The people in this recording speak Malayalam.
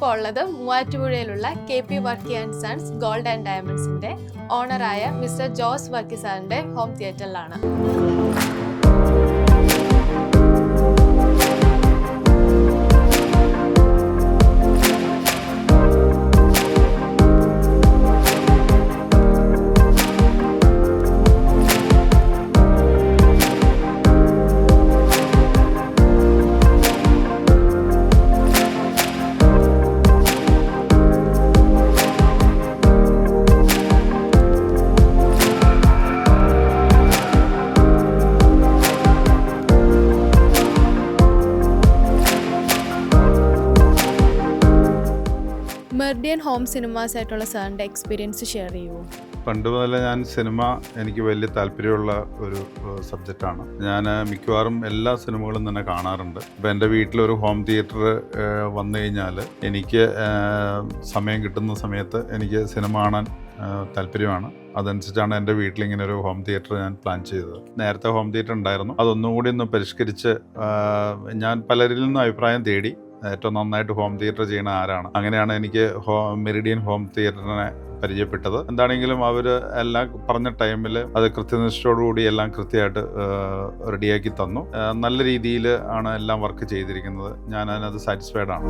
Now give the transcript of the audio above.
ഞാനിപ്പോൾ ഉള്ളത് മൂവാറ്റുപുഴയിലുള്ള KP Varkey and sons gold and ഡയമണ്ട്സിന്റെ ഓണറായ മിസ്റ്റർ ജോസ് വർക്കി സാറിന്റെ ഹോം തിയേറ്ററിലാണ്. മെർഡിയൻ ഹോം സിനിമാസ് ആയിട്ടുള്ള സാറിൻ്റെ എക്സ്പീരിയൻസ് ഷെയർ ചെയ്യുമോ? പണ്ട് മുതലേ ഞാൻ സിനിമ എനിക്ക് വലിയ താല്പര്യമുള്ള ഒരു സബ്ജക്റ്റാണ്. ഞാൻ മിക്കവാറും എല്ലാ സിനിമകളും തന്നെ കാണാറുണ്ട്. ഇപ്പം എൻ്റെ വീട്ടിലൊരു ഹോം തിയേറ്റർ വന്നു കഴിഞ്ഞാൽ എനിക്ക് സമയം കിട്ടുന്ന സമയത്ത് എനിക്ക് സിനിമ കാണാൻ താല്പര്യമാണ്. അതനുസരിച്ചാണ് എൻ്റെ വീട്ടിലിങ്ങനെ ഒരു ഹോം തിയേറ്റർ ഞാൻ പ്ലാൻ ചെയ്തത്. നേരത്തെ ഹോം തിയേറ്റർ ഉണ്ടായിരുന്നു, അതൊന്നും കൂടി ഒന്ന് പരിഷ്കരിച്ച് ഞാൻ പലരിൽ നിന്നും അഭിപ്രായം തേടി ഏറ്റവും നന്നായിട്ട് ഹോം തിയേറ്റർ ചെയ്യണ ആരാണ്. അങ്ങനെയാണ് എനിക്ക് മെറിഡിയൻ ഹോം തിയേറ്ററിനെ പരിചയപ്പെട്ടത്. എന്താണെങ്കിലും അവർ എല്ലാം പറഞ്ഞ ടൈമിൽ അത് കൃത്യനിഷ്ഠയോടുകൂടി എല്ലാം കൃത്യമായിട്ട് റെഡിയാക്കി തന്നു. നല്ല രീതിയിൽ ആണ് എല്ലാം വർക്ക് ചെയ്തിരിക്കുന്നത്. ഞാൻ അതിനകത്ത് സാറ്റിസ്ഫൈഡ് ആണ്.